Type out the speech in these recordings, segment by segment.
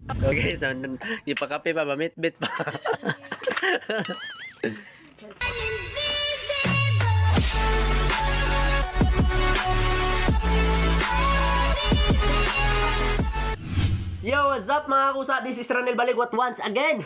So guys, ipakape pa, bamit-bit pa. Yo, what's up mga kusa? This is Ranel Baligot once again.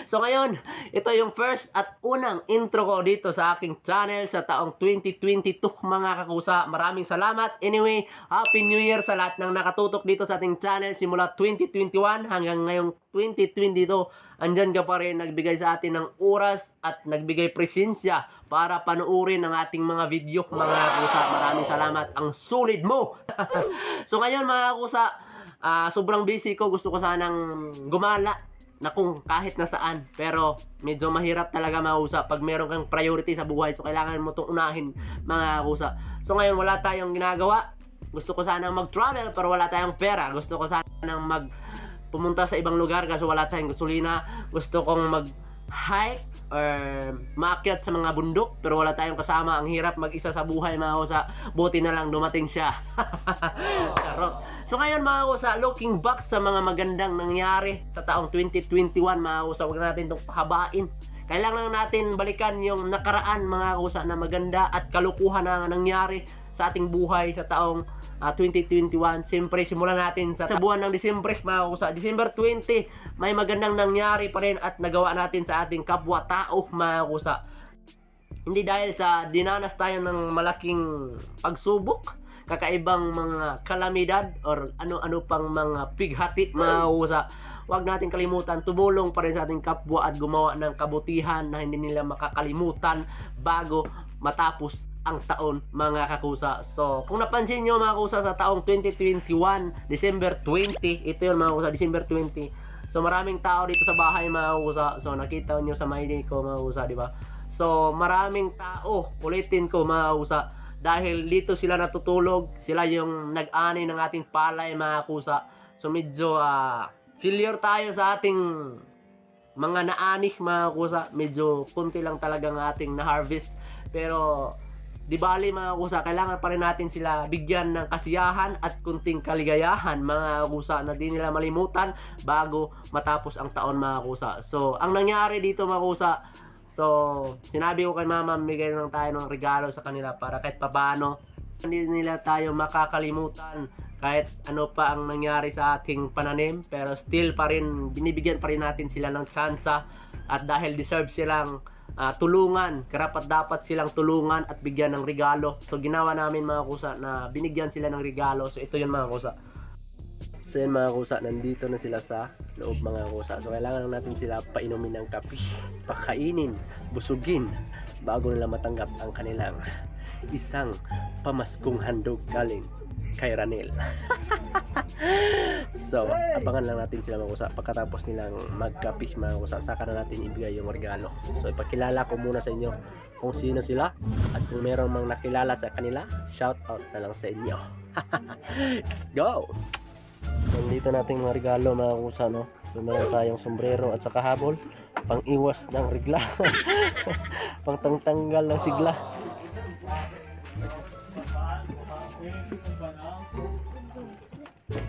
So ngayon, ito yung first at unang intro ko dito sa aking channel sa taong 2022 mga kakusa. Maraming salamat. Anyway, Happy New Year sa lahat ng nakatutok dito sa ating channel simula 2021 hanggang ngayong 2022. Andyan ka pa rin nagbigay sa atin ng oras at nagbigay presensya para panuorin ang ating mga video mga kusa. Maraming salamat. Ang solid mo. So ngayon mga kusa, sobrang busy ko. Gusto ko sanang gumala na kung kahit nasaan. Pero medyo mahirap talaga makusa pag meron kang priority sa buhay. So kailangan mo itong unahin mga kusa. So ngayon wala tayong ginagawa. Gusto ko sanang mag-travel pero wala tayong pera. Gusto ko sanang pumunta sa ibang lugar kasi wala tayong gasolina. Gusto kong mag-hike or maakyat sa mga bundok pero wala tayong kasama. Ang hirap mag-isa sa buhay mga kusa. Buti na lang dumating siya. Charot. So ngayon mga kusa, looking back sa mga magandang nangyari sa taong 2021 mga kusa, huwag natin itong pahabain. Kailangan natin balikan yung nakaraan mga kusa na maganda at kalukuhan na nangyari sa ating buhay sa taong 2021. Siyempre simulan natin sa buwan ng Disyembre mga kusa. December 20, may magandang nangyari pa rin at nagawa natin sa ating kapwa-tao mga kusa. Hindi dahil sa dinanas tayo ng malaking pagsubok, kakaibang mga kalamidad or ano-ano pang mga pighati mga kusa. Huwag natin kalimutan, tumulong pa rin sa ating kapwa at gumawa ng kabutihan na hindi nila makakalimutan bago matapos ang taon mga kakusa. So kung napansin nyo mga kusa sa taong 2021, December 20, ito yun mga kusa, December 20. So maraming tao dito sa bahay mga kusa. So nakita nyo sa mayday ko mga kusa, di ba? So maraming tao, ulitin ko mga kusa, dahil dito sila natutulog, sila yung nag-ani ng ating palay mga kusa. So medyo failure tayo sa ating mga naani mga kusa. Medyo kunti lang talagang ating na-harvest. Pero di bali mga kusa, kailangan pa rin natin sila bigyan ng kasiyahan at kunting kaligayahan mga kusa na di nila malimutan bago matapos ang taon mga kusa. So ang nangyari dito mga kusa, so sinabi ko kay mama, bigay lang tayo ng regalo sa kanila para kahit papaano hindi nila tayo makakalimutan kahit ano pa ang nangyari sa ating pananim. Pero still pa rin binibigyan pa rin natin sila ng tsansa at dahil deserve silang tulungan, karapat dapat silang tulungan at bigyan ng regalo. So ginawa namin mga kusa na binigyan sila ng regalo. So ito yun mga kusa. So yun mga kusa, nandito na sila sa loob mga kusa. So kailangan natin sila painumin ng kape, pakainin, busugin bago nila matanggap ang kanilang isang pamaskong handog galing kay Ranel. So abangan lang natin sila mga kusa. Pagkatapos nilang magkape mga kusa, saka na natin ibigay yung regalo. So ipakilala ko muna sa inyo kung sino sila at kung merong mang nakilala sa kanila, shout out na lang sa inyo. Let's go! Nandito nating mga regalo mga kusa, no? So meron tayong sombrero at saka habol, pang iwas ng regla. Pang tanggal ng sigla.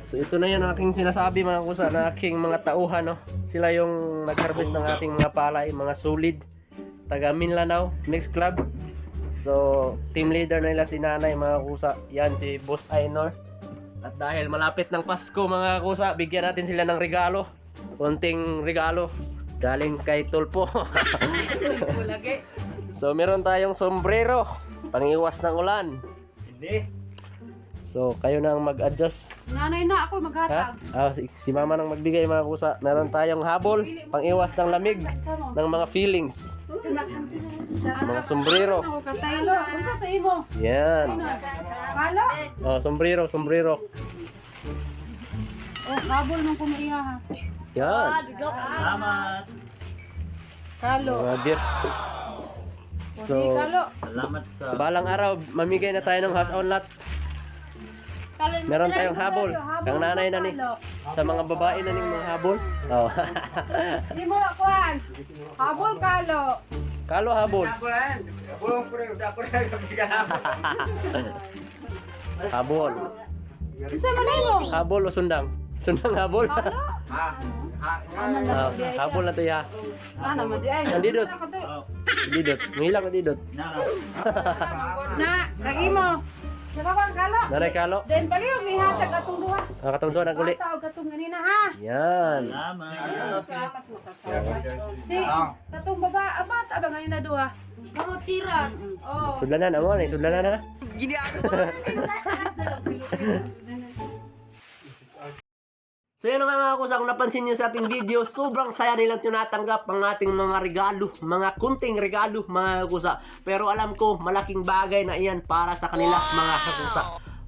So ito na yun aking sinasabi mga kusa na aking mga tauhan, no? Sila yung nag-harvest ng ating mga palay, mga solid, taga Mindanao Mixed Club. So team leader na nila si nanay mga kusa. Yan si Boss Ainor. At dahil malapit ng Pasko mga kusa, bigyan natin sila ng regalo. Konting regalo galing kay Tulpo. So meron tayong sombrero, pangiwas ng ulan. Hindi. So kayo nang mag-adjust. Nanay na ako maghatag. Si mama nang magbigay mga kusa. Meron tayong habol, pangiwas ng lamig, ng mga feelings. Mga sombrero. Kataylo, unsa sa imo? Yan. Kalo? Oh, sombrero. Oh, habol mong kumaiya ha. Yan. Salamat. Kalo. Mga gift. So, Kalo. Salamat sa balang araw, mamigay na tayo ng house on lot. Meron tayong habol. Kang nanay na ni. Sa mga babae na ning mga habol. Oh. Di mo kuan. Habol kalo. Kalo habol. Habol. Unsa man nimo? Habol o sundang? Sundang habol. Kalo. Habol na to ya. Ano mo di ay. Nandidot. Oh, Didot. Mahila ko didot. na. Na, lagi mo. Sarabang kalo. Naray kalo. Den bali yung ihatag atong duha. Nakatungtong na guli. Tawag katong ganina ha. Yan. Salamat. Si katong bata ba ngayon na duha? Oo, tira. Oh. Sudlanan amo ni sudlanan na. So yun nga mga kusa, kung napansin nyo sa ating video, sobrang saya nilang tinatanggap ang ating mga regalo, mga kunting regalo mga kusa. Pero alam ko, malaking bagay na iyan para sa kanila mga kusa.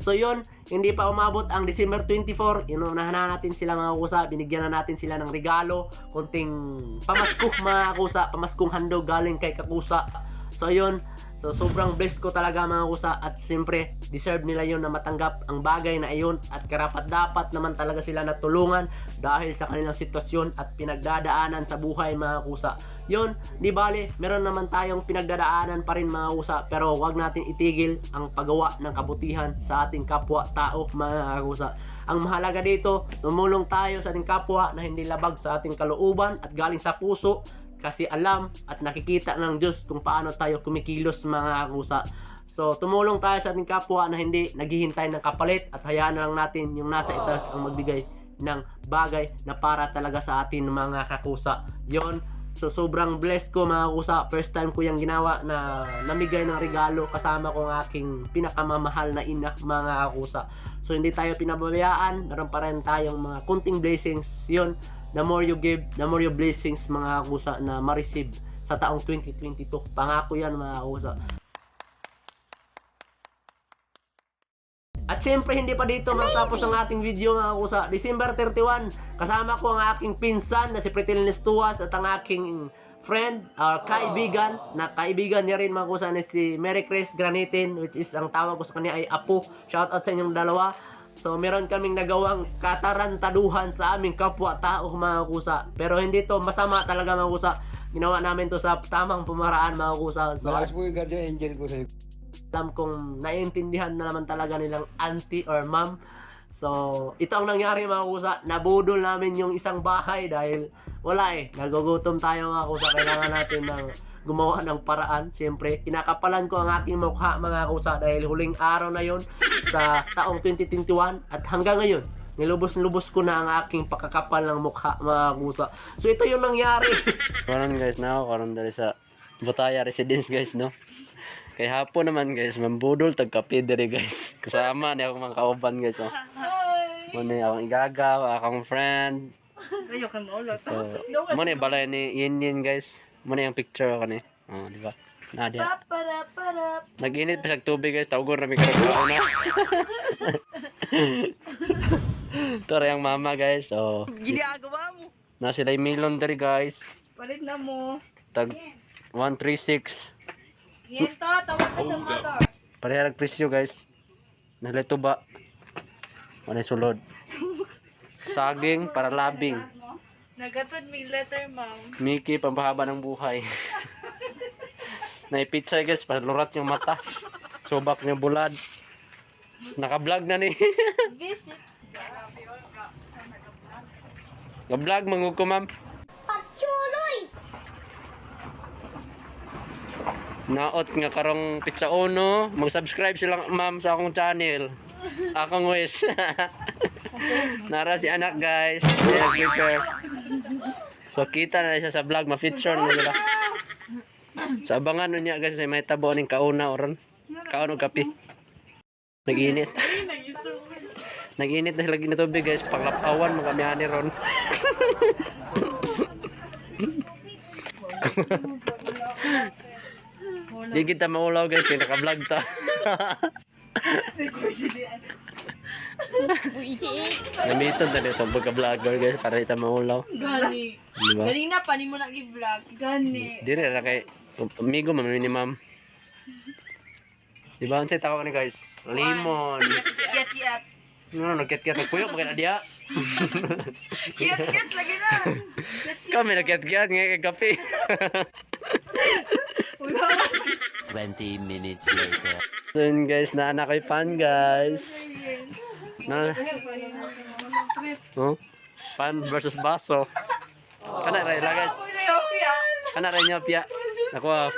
So yun, hindi pa umabot ang December 24, inunahan na natin sila mga kusa, binigyan na natin sila ng regalo, kunting pamasko mga kusa, pamaskong handog galing kay kakusa. So yun, so sobrang blessed ko talaga mga kusa at siyempre deserve nila yun na matanggap ang bagay na iyon at karapat dapat naman talaga sila natulungan dahil sa kanilang sitwasyon at pinagdadaanan sa buhay mga kusa. Yun, di bale, meron naman tayong pinagdadaanan pa rin mga kusa pero wag natin itigil ang paggawa ng kabutihan sa ating kapwa-tao mga kusa. Ang mahalaga dito, tumulong tayo sa ating kapwa na hindi labag sa ating kalooban at galing sa puso. Kasi alam at nakikita ng Diyos kung paano tayo kumikilos mga kusa. So tumulong tayo sa ating kapwa na hindi naghihintay ng kapalit at hayaan na lang natin yung nasa itaas ang magbigay ng bagay na para talaga sa atin mga kakusa. Yon. So sobrang blessed ko mga kusa. First time ko yung ginawa na namigay ng regalo kasama ko ang aking pinakamamahal na ina mga kakusa. So hindi tayo pinababayaan. Meron pa rin tayong mga kunting blessings. Yon. The more you give, the more your blessings mga kusa na ma-receive sa taong 2022. Pangako yan mga kusa. At syempre hindi pa dito matapos ang ating video mga kusa. December 31, kasama ko ang aking pinsan na si Pretil Nestuas at ang aking friend or kaibigan na kaibigan niya rin mga kusa na si Mary Chris Granitin, which is ang tawag ko sa kanya ay Apo. Shout out sa inyong dalawa. So meron kaming nagawang katarantaduhan sa aming kapwa-tao mga kusa. Pero hindi to masama talaga mga kusa. Ginawa namin to sa tamang pumaraan mga kusa. So Malakas po yung guardian angel ko sa alam kong naiintindihan na naman talaga nilang auntie or mom. So ito ang nangyari mga kusa. Nabudol namin yung isang bahay dahil wala nagugutom tayo mga kusa. Kailangan natin ng gumawa ng paraan. Siyempre, kinakapalan ko ang aking mukha mga kusa dahil huling araw na yon sa taong 2021 at hanggang ngayon, nilubos ko na ang aking pakakapal ng mukha mga kusa. So ito yung nangyari. Karon guys na ako karon dali sa Butaya Residence guys no. Kay hapon naman guys mambudol tag kape diri guys. Kasama ni ako mga kauban guys no. Muna akong igagaw, akong friend. So, muna balay ni Yin guys. Muna yung picture ako ni. Oh, di ba? Na dia. Nag-init pa sa tubig guys, tawgon ra mi karon na. Tara yung mama guys. So, Ginagawa mo. na sila yung milon diri guys. Palit na mo. Tag 136. Yan to, tawag ka sa motor. Pareha ng presyo guys. Nahlay tuba. Wala sulod. Saging para labing. Nagatod may letter, ma'am. Mickey pampahaba ng buhay. Naipitsay guys, palurat yung mata. Subak niya bulad. Naka-vlog na ni. Visit. Ga-vlog mangug ko ma'am. Naot nga karong pizza uno, mag-subscribe sila ma'am sa akong channel. Akong wish. Nara si anak guys. Ayan, picture. So kita na siya sa vlog, ma-feature na sila. So abangan nun niya guys, may tabo ning kauna oron. Kaon og kape. Nag-init. Nag-init na sila na tubig guys, panglapawan mga kamihani ron. Di kita maulaw guys, kaya naka-vlog ta. Gamiton na dito pagka-vlogger guys para kita maulaw. Gani. Diba? Ganina pa ni mo nag-vlog. Gani. Dili na kay amigo mami ni ma'am. Diba ang tawag ni guys? Lemon. Kiyat-kiyat. No, nagkit-kit nagpuyok magana dia. Kiyat-kiyat lagi na. Kami nagkit-kit nga kay kape. 20 minutes later. Then guys, na anak ko'y fan guys. Na. Oh. Pan versus baso. Kana rin lang guys. Kana rin niya pia. Ako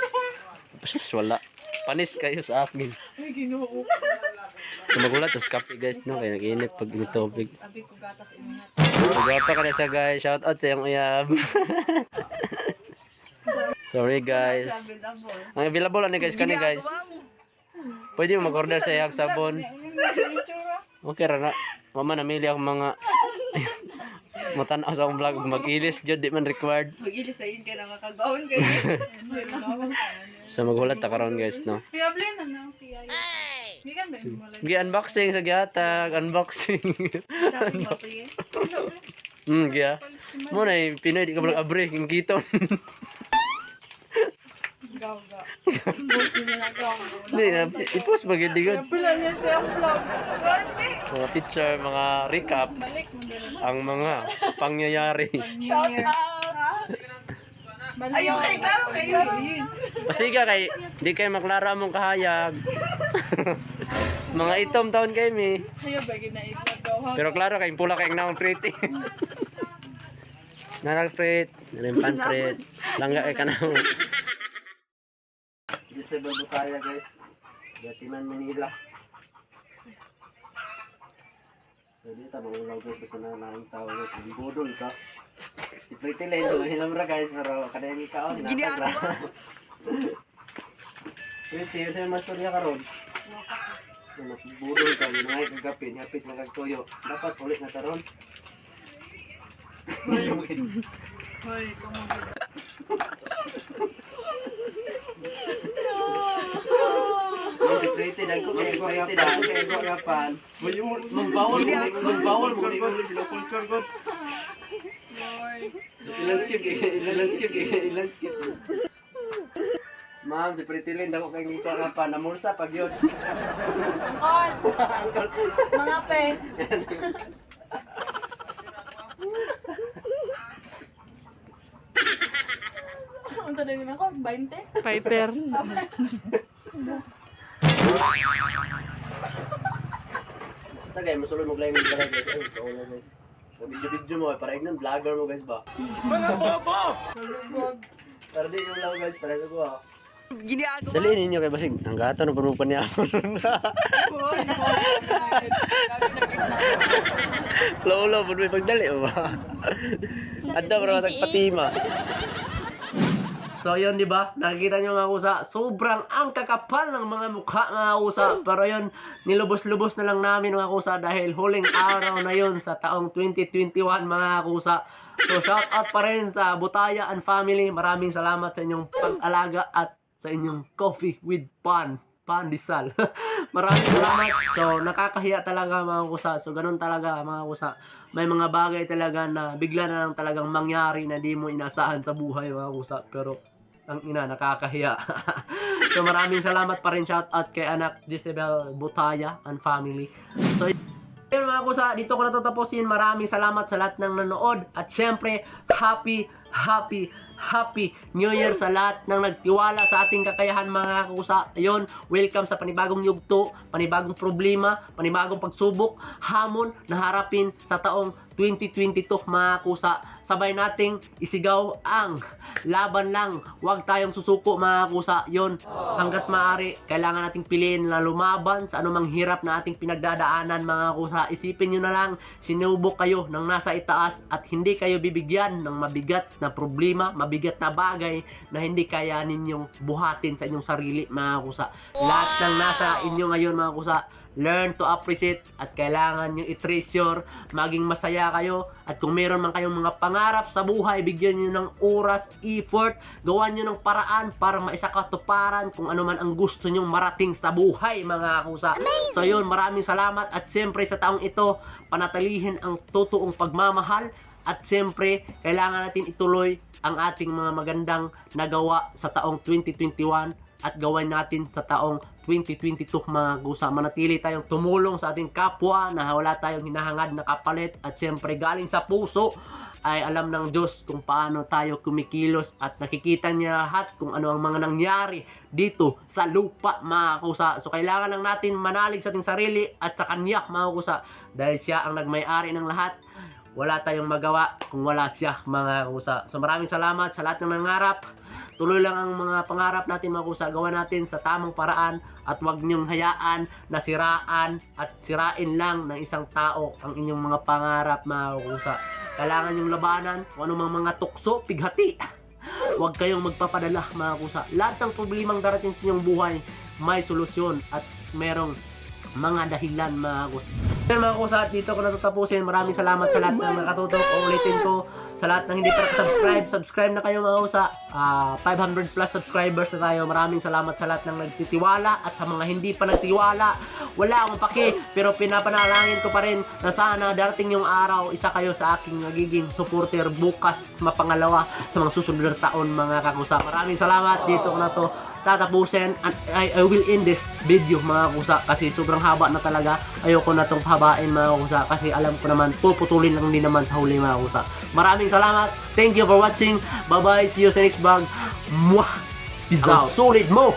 pasis wala. Panis kayo sa akin. So magulat tas kape guys no kaya nag-init pag init tubig. Abi ko gatas ingat. Magwapa ka na sa guys. Shout out sa iyong uyab. Sorry guys. Ang available ano guys kani guys. Pwede mo mag-order sa iyang sabon. Okay ra na. Mama namili ako mga matanaw sa akong vlog mag-ilis jud di man required. Mag-ilis sa yun kaya nakakagawin kayo. So maghulat ta karon guys no. Kaya blend na na. Hindi ka ba mo lang. Gi-unboxing sa gihatag, unboxing. Sabi mo pre. Giya. Mo na Pinoy di ka vlog abre king kiton. Gaga. Boss niya na gaga. Hindi na i-post ba gid good. Pila niya sa vlog. Mga picture, mga recap Balik mo din. ang mga pangyayari. Shout out. Ayaw kay taro kayo. Pasiga kay di kay maklara mong kahayag. Mga itom taon kay mi. Ayaw ba gina ipagaw. Pero klaro kay pula kay naong pretty. Naral pret, nalimpan pret. Langga kay kanang. Disable bukaya guys. Gatiman Manila. So dito mangulaw ko sa nanaing tao guys. Budol ka. Si Pretty Lane, hilam ra guys, pero kada yung ikaw, hinatag ra. Pretty, yun sa'yo mastorya ka ron. Budol ka, nangyay kang kapit, hapit na kagtuyo. Dapat ulit na taron. Hoy, kumagod. Si Pretty, nagko kay Pretty, nagko kay Gorapan. Magbawal mo kay Gorapan. Ilan skip. Ma'am, si Pretty Lane, dako kay ngito nga pa, namursa pag yun. Mga pe. Ang tanongin ako, 20? Piper. Basta guys, masulod mo lang yung pala guys. Ay, ikaw na guys. Video mo, para ignan vlogger mo guys ba? Para di yung lang guys, para ko ah. Daliin ninyo kay basig. Ang gato na panupan niya ako. Lolo, pud may pagdali ba? Adda para tagpatima. So yun, di ba? Nakikita nyo mga kusa, sobrang ang kakapal ng mga mukha mga kusa. Pero yun, nilubos-lubos na lang namin mga kusa dahil huling araw na yun sa taong 2021 mga kusa. So shout out pa rin sa Butaya and family. Maraming salamat sa inyong pag-alaga at sa inyong coffee with pandesal. Maraming salamat. So nakakahiya talaga mga kusa. So ganun talaga mga kusa. May mga bagay talaga na bigla na lang talagang mangyari na di mo inasahan sa buhay mga kusa. Pero ang ina, nakakahiya. So maraming salamat pa rin. Shout out kay anak Jezebel Butaya and family. So yun mga kusa, dito ko natatapusin. Maraming salamat sa lahat ng nanood. At syempre, Happy New Year sa lahat ng nagtiwala sa ating kakayahan mga kusa. Ayun, welcome sa panibagong yugto, panibagong problema, panibagong pagsubok, hamon na harapin sa taong 2022 mga kusa. Sabay nating isigaw ang laban lang. Huwag tayong susuko mga kusa. Yun, hanggat maaari, kailangan nating piliin na lumaban sa anumang hirap na ating pinagdadaanan mga kusa. Isipin nyo na lang, sinubok kayo ng nasa itaas at hindi kayo bibigyan ng mabigat na problema, mabigat na bagay na hindi kaya ninyong buhatin sa inyong sarili mga kusa. Lahat ng nasa inyo ngayon mga kusa, learn to appreciate at kailangan nyo i-treasure, maging masaya kayo at kung meron man kayong mga pangarap sa buhay, bigyan nyo ng oras, effort, gawan nyo ng paraan para maisakatuparan kung ano man ang gusto nyong marating sa buhay mga kusa. So yun, maraming salamat at siyempre sa taong ito, panatilihin ang totoong pagmamahal at siyempre kailangan natin ituloy ang ating mga magandang nagawa sa taong 2021 at gawin natin sa taong 2022 mga kusa. Manatili tayong tumulong sa ating kapwa na wala tayong hinahangad na kapalit at siyempre galing sa puso ay alam ng Diyos kung paano tayo kumikilos at nakikita niya lahat kung ano ang mga nangyari dito sa lupa mga kusa. So kailangan lang natin manalig sa ating sarili at sa Kanya mga kusa dahil Siya ang nagmay-ari ng lahat. wala tayong magawa kung wala siya mga kusa. So maraming salamat sa lahat ng nangarap. Tuloy lang ang mga pangarap natin mga kusa. Gawa natin sa tamang paraan at huwag niyong hayaan na siraan at sirain lang ng isang tao ang inyong mga pangarap mga kusa. Kailangan niyong labanan kung anumang mga tukso, pighati. Huwag kayong magpapadala mga kusa. Lahat ng problemang darating sa inyong buhay may solusyon at merong mga dahilan mga kusa. Yan mga kusa, dito ko natatapusin. Maraming salamat sa lahat ng nakatutok. Ulitin ko, sa lahat ng hindi pa subscribe, subscribe na kayo mga kusa. 500 plus subscribers na tayo. Maraming salamat sa lahat ng nagtitiwala at sa mga hindi pa nagtiwala. Wala akong pake, pero pinapanalangin ko pa rin na sana darating yung araw, isa kayo sa aking nagiging supporter bukas mapangalawa sa mga susunod na taon mga kakusa. Maraming salamat. Dito ko na to tatapusin at I will end this video mga kusa kasi sobrang haba na talaga. Ayoko na tong pahabain mga kusa kasi alam ko naman puputulin lang din naman sa huli mga kusa. Maraming salamat. Thank you for watching. Bye bye. See you sa next vlog. Mwah. Peace out. Solid mo.